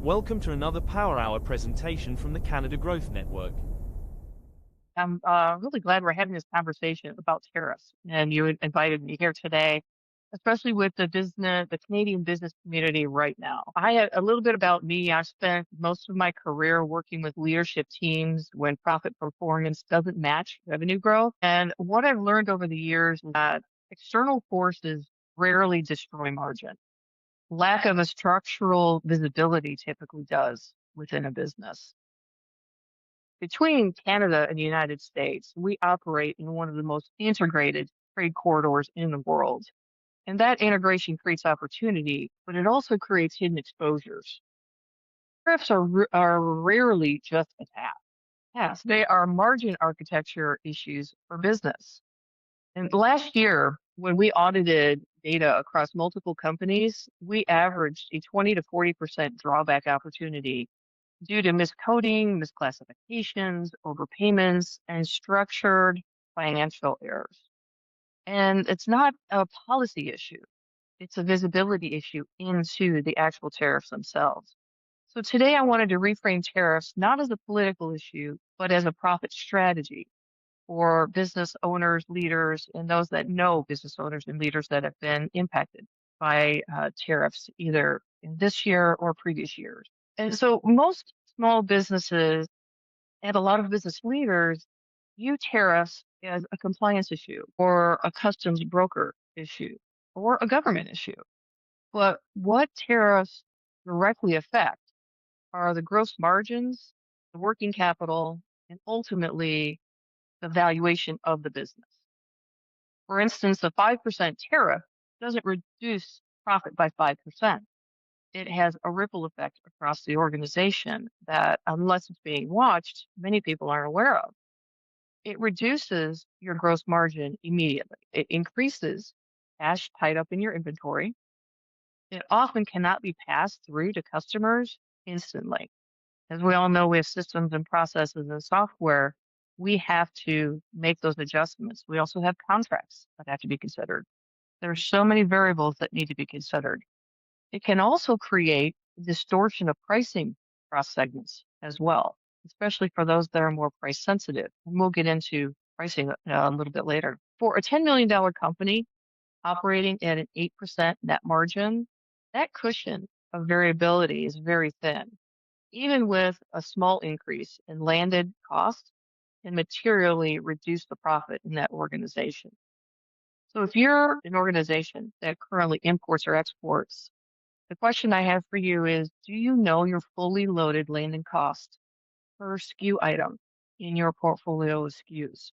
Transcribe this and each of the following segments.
Welcome to another Power Hour presentation from the Canada Growth Network. I'm really glad we're having this conversation about tariffs, and you invited me here today, especially with the Canadian business community right now. A little bit about me. I spent most of my career working with leadership teams when profit performance doesn't match revenue growth. And what I've learned over the years is that external forces rarely destroy margin. Lack of a structural visibility typically does within a business. Between Canada and the United States, we operate in one of the most integrated trade corridors in the world. And that integration creates opportunity, but it also creates hidden exposures. Tariffs are rarely just a tax. Yes, they are margin architecture issues for business. And last year, when we audited data across multiple companies, we averaged a 20 to 40% drawback opportunity due to miscoding, misclassifications, overpayments, and structured financial errors. And it's not a policy issue, it's a visibility issue into the actual tariffs themselves. So today I wanted to reframe tariffs not as a political issue, but as a profit strategy for business owners, leaders, and those that know business owners and leaders that have been impacted by tariffs either in this year or previous years. And so most small businesses and a lot of business leaders view tariffs as a compliance issue or a customs broker issue or a government issue. But what tariffs directly affect are the gross margins, the working capital, and ultimately the valuation of the business. For instance, a 5% tariff doesn't reduce profit by 5%. It has a ripple effect across the organization that, unless it's being watched, many people aren't aware of. It reduces your gross margin immediately. It increases cash tied up in your inventory. It often cannot be passed through to customers instantly. As we all know, we have systems and processes and software. We have to make those adjustments. We also have contracts that have to be considered. There are so many variables that need to be considered. It can also create distortion of pricing across segments as well, especially for those that are more price sensitive. And we'll get into pricing a little bit later. For a $10 million company operating at an 8% net margin, that cushion of variability is very thin. Even with a small increase in landed costs, can materially reduce the profit in that organization. So if you're an organization that currently imports or exports, the question I have for you is, do you know your fully loaded landed cost per SKU item in your portfolio of SKUs?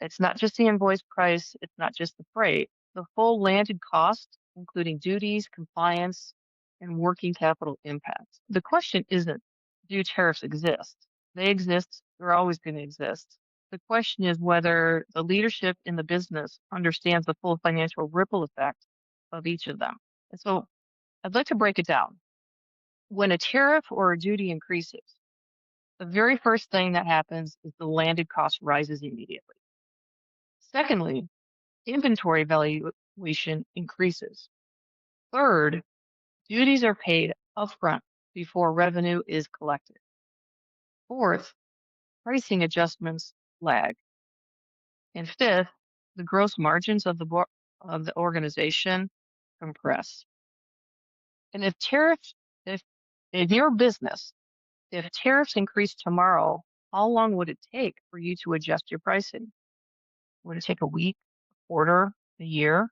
It's not just the invoice price, it's not just the freight. The full landed cost, including duties, compliance, and working capital impacts. The question isn't, do tariffs exist? They exist, they're always going to exist. The question is whether the leadership in the business understands the full financial ripple effect of each of them. And so I'd like to break it down. When a tariff or a duty increases, the very first thing that happens is the landed cost rises immediately. Secondly, inventory valuation increases. Third, duties are paid upfront before revenue is collected. Fourth, pricing adjustments lag. And fifth, the gross margins of the organization compress. And if in your business, if tariffs increase tomorrow, how long would it take for you to adjust your pricing? Would it take a week, a quarter, a year?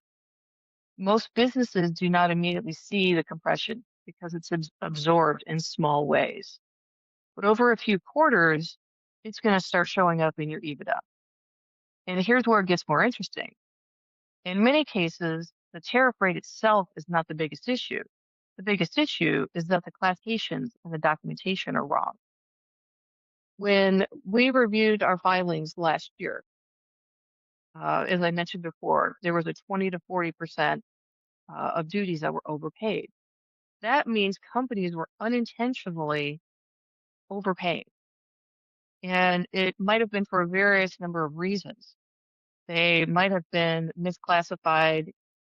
Most businesses do not immediately see the compression because it's absorbed in small ways. But over a few quarters, it's going to start showing up in your EBITDA. And here's where it gets more interesting. In many cases, the tariff rate itself is not the biggest issue. The biggest issue is that the classifications and the documentation are wrong. When we reviewed our filings last year, as I mentioned before, there was a 20 to 40% of duties that were overpaid. That means companies were unintentionally overpaying. And it might have been for a various number of reasons. They might have been misclassified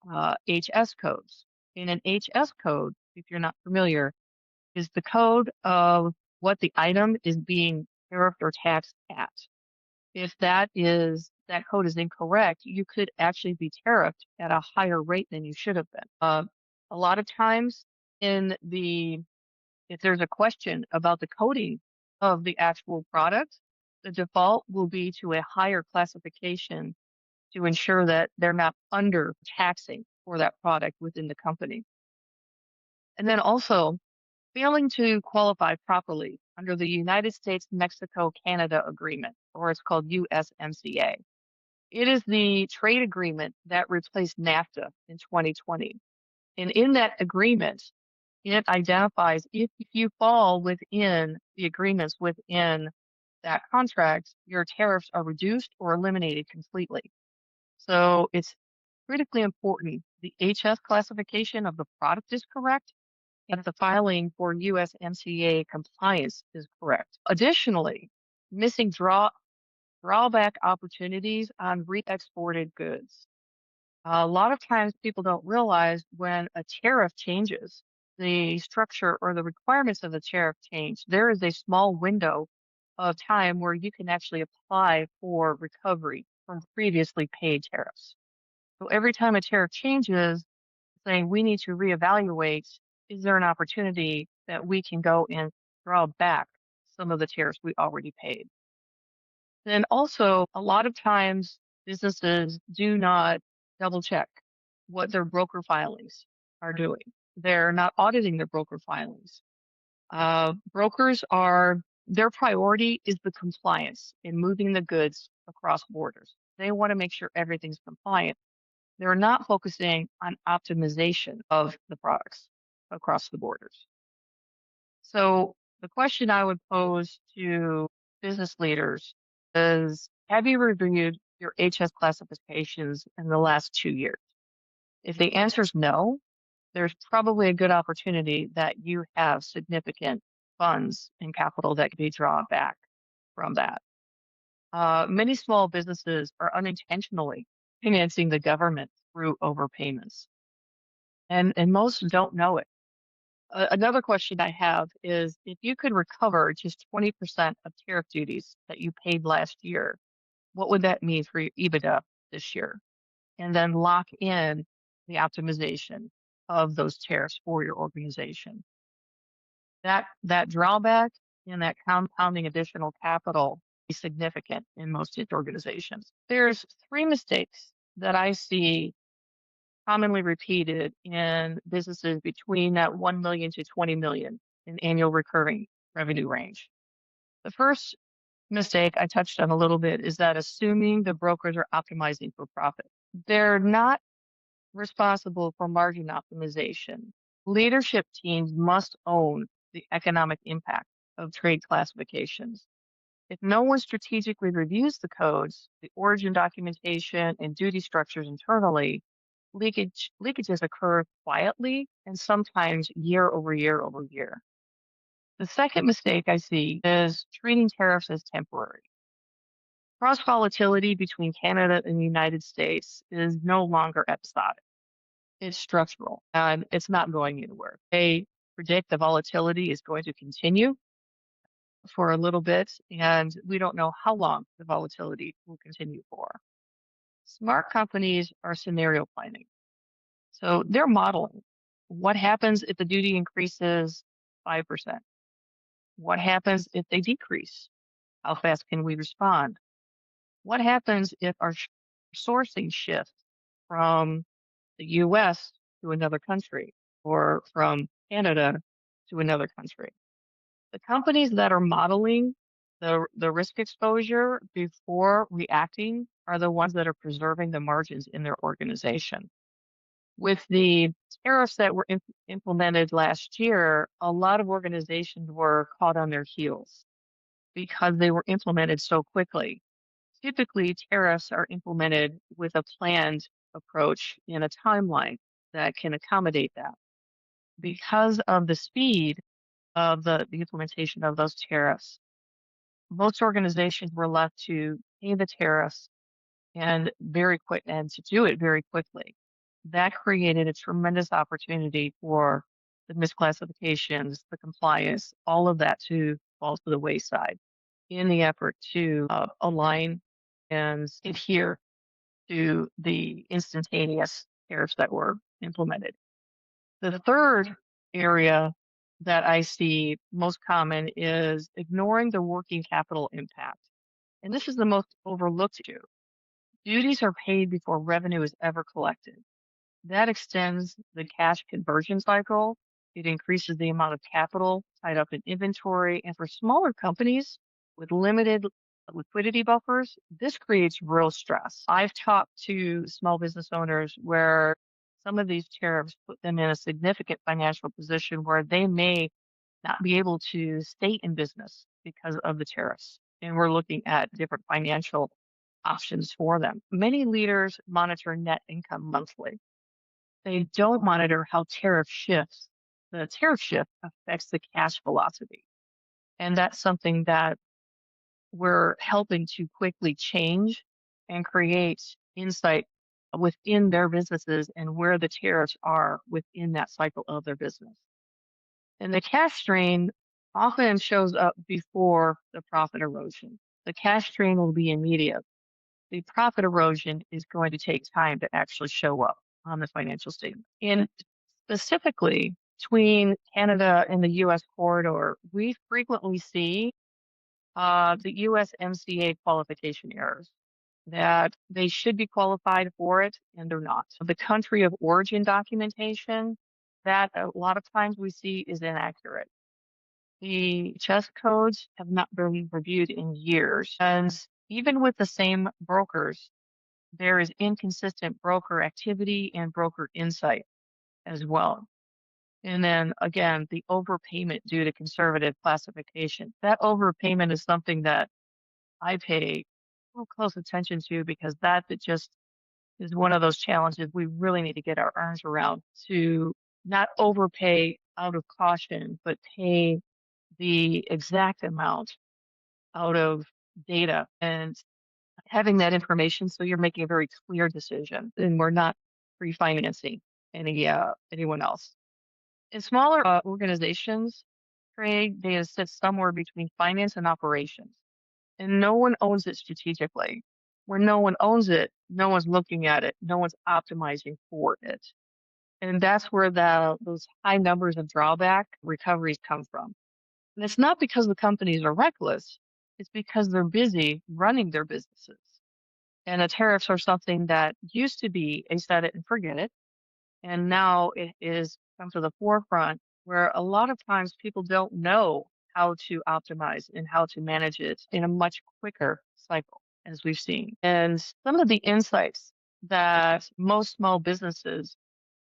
HS codes. In an HS code, if you're not familiar, is the code of what the item is being tariffed or taxed at. If that code is incorrect, you could actually be tariffed at a higher rate than you should have been. A lot of times if there's a question about the coding of the actual product, the default will be to a higher classification to ensure that they're not under taxing for that product within the company. And then also failing to qualify properly under the United States-Mexico-Canada Agreement, or it's called USMCA. It is the trade agreement that replaced NAFTA in 2020. And in that agreement, it identifies if you fall within the agreements within that contract, your tariffs are reduced or eliminated completely. So it's critically important the HS classification of the product is correct and the filing for USMCA compliance is correct. Additionally, missing drawback opportunities on re-exported goods. A lot of times people don't realize when a tariff changes, the structure or the requirements of the tariff change, there is a small window of time where you can actually apply for recovery from previously paid tariffs. So every time a tariff changes, saying we need to reevaluate, is there an opportunity that we can go and draw back some of the tariffs we already paid? Then also, a lot of times businesses do not double check what their broker filings are doing. They're not auditing their broker filings. Brokers their priority is the compliance in moving the goods across borders. They want to make sure everything's compliant. They're not focusing on optimization of the products across the borders. So the question I would pose to business leaders is, have you reviewed your HS classifications in the last 2 years? If the answer is no, there's probably a good opportunity that you have significant funds and capital that can be drawn back from that. Many small businesses are unintentionally financing the government through overpayments, and most don't know it. Another question I have is if you could recover just 20% of tariff duties that you paid last year, what would that mean for your EBITDA this year? And then lock in the optimization of those tariffs for your organization. That drawback and that compounding additional capital is significant in most organizations. There's 3 mistakes that I see commonly repeated in businesses between that 1 million to 20 million in annual recurring revenue range. The first mistake I touched on a little bit is that assuming the brokers are optimizing for profit. They're not responsible for margin optimization. Leadership teams must own the economic impact of trade classifications. If no one strategically reviews the codes, the origin documentation, and duty structures internally, leakages occur quietly and sometimes year over year over year. The second mistake I see is treating tariffs as temporary. Cross volatility between Canada and the United States is no longer episodic. It's structural and it's not going anywhere. They predict the volatility is going to continue for a little bit, and we don't know how long the volatility will continue for. Smart companies are scenario planning. So they're modeling what happens if the duty increases 5%? What happens if they decrease? How fast can we respond? What happens if our sourcing shifts from the US to another country or from Canada to another country? The companies that are modeling the risk exposure before reacting are the ones that are preserving the margins in their organization. With the tariffs that were implemented last year, a lot of organizations were caught on their heels because they were implemented so quickly. Typically, tariffs are implemented with a planned approach in a timeline that can accommodate that. Because of the speed of the implementation of those tariffs, most organizations were left to pay the tariffs and to do it very quickly. That created a tremendous opportunity for the misclassifications, the compliance, all of that to fall to the wayside in the effort to align and adhere to the instantaneous tariffs that were implemented. The third area that I see most common is ignoring the working capital impact. And this is the most overlooked issue. Duties are paid before revenue is ever collected. That extends the cash conversion cycle. It increases the amount of capital tied up in inventory. And for smaller companies with limited liquidity buffers, this creates real stress. I've talked to small business owners where some of these tariffs put them in a significant financial position where they may not be able to stay in business because of the tariffs. And we're looking at different financial options for them. Many leaders monitor net income monthly. They don't monitor how the tariff shift affects the cash velocity. And that's something that we're helping to quickly change and create insight within their businesses and where the tariffs are within that cycle of their business. And the cash strain often shows up before the profit erosion. The cash strain will be immediate. The profit erosion is going to take time to actually show up on the financial statement. And specifically between Canada and the US corridor, we frequently see the USMCA qualification errors that they should be qualified for it and they're not. The country of origin documentation that a lot of times we see is inaccurate. The chess codes have not been reviewed in years. And even with the same brokers, there is inconsistent broker activity and broker insight as well. And then again, the overpayment due to conservative classification. That overpayment is something that I pay close attention to because that just is one of those challenges we really need to get our arms around to not overpay out of caution, but pay the exact amount out of data and having that information so you're making a very clear decision and we're not refinancing anyone else. In smaller organizations, trade data sits somewhere between finance and operations, and no one owns it strategically. Where no one owns it, no one's looking at it, no one's optimizing for it. And that's where those high numbers of drawback recoveries come from. And it's not because the companies are reckless, it's because they're busy running their businesses. And the tariffs are something that used to be a set it and forget it. And now it is come to the forefront where a lot of times people don't know how to optimize and how to manage it in a much quicker cycle, as we've seen. And some of the insights that most small businesses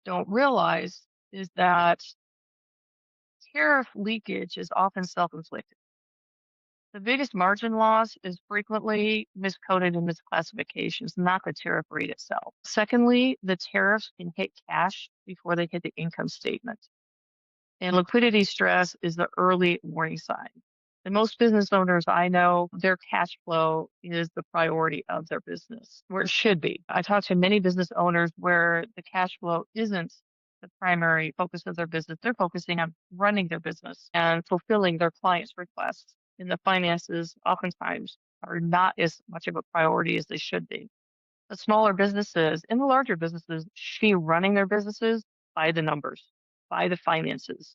don't realize is that tariff leakage is often self-inflicted. The biggest margin loss is frequently miscoded and misclassifications, not the tariff rate itself. Secondly, the tariffs can hit cash before they hit the income statement. And liquidity stress is the early warning sign. And most business owners I know, their cash flow is the priority of their business, where it should be. I talk to many business owners where the cash flow isn't the primary focus of their business. They're focusing on running their business and fulfilling their clients' requests. And the finances oftentimes are not as much of a priority as they should be. The smaller businesses and the larger businesses should be running their businesses by the numbers, by the finances,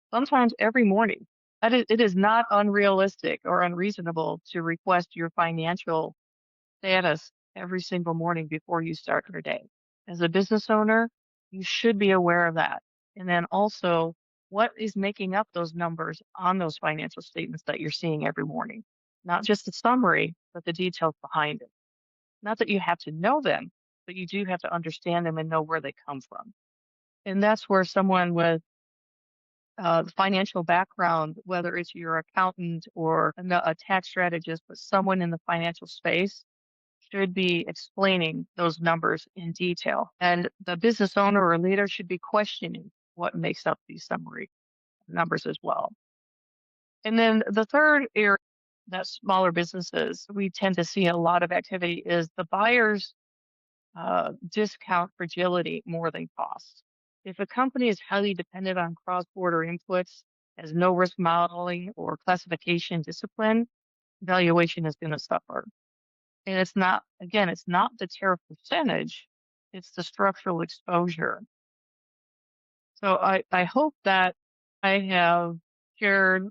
sometimes every morning. It is not unrealistic or unreasonable to request your financial status every single morning before you start your day. As a business owner, you should be aware of that. And then also, what is making up those numbers on those financial statements that you're seeing every morning? Not just the summary, but the details behind it. Not that you have to know them, but you do have to understand them and know where they come from. And that's where someone with financial background, whether it's your accountant or a tax strategist, but someone in the financial space should be explaining those numbers in detail. And the business owner or leader should be questioning what makes up these summary numbers as well. And then the third area that smaller businesses, we tend to see a lot of activity is the buyers discount fragility more than cost. If a company is highly dependent on cross-border inputs, has no risk modeling or classification discipline, valuation is going to suffer. And it's not the tariff percentage, it's the structural exposure. So I hope that I have shared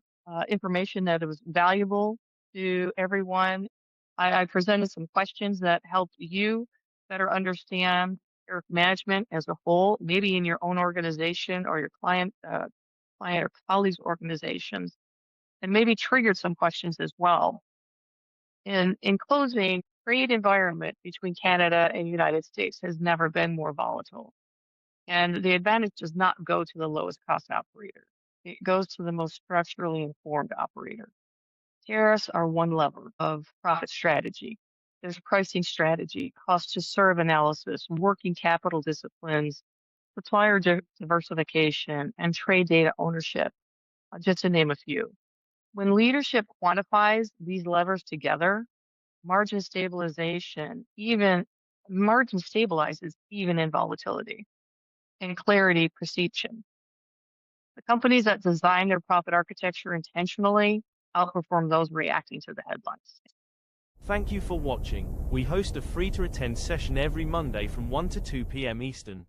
information that was valuable to everyone. I presented some questions that helped you better understand tariff management as a whole, maybe in your own organization or your client or colleagues' organizations, and maybe triggered some questions as well. In closing, trade environment between Canada and United States has never been more volatile. And the advantage does not go to the lowest cost operator. It goes to the most structurally informed operator. Tariffs are one lever of profit strategy. There's pricing strategy, cost to serve analysis, working capital disciplines, supplier diversification, and trade data ownership, just to name a few. When leadership quantifies these levers together, margin stabilization, even margin stabilizes even in volatility, and clarity precedes. The companies that design their profit architecture intentionally outperform those reacting to the headlines. Thank you for watching. We host a free to attend session every Monday from 1 to 2 p.m. Eastern.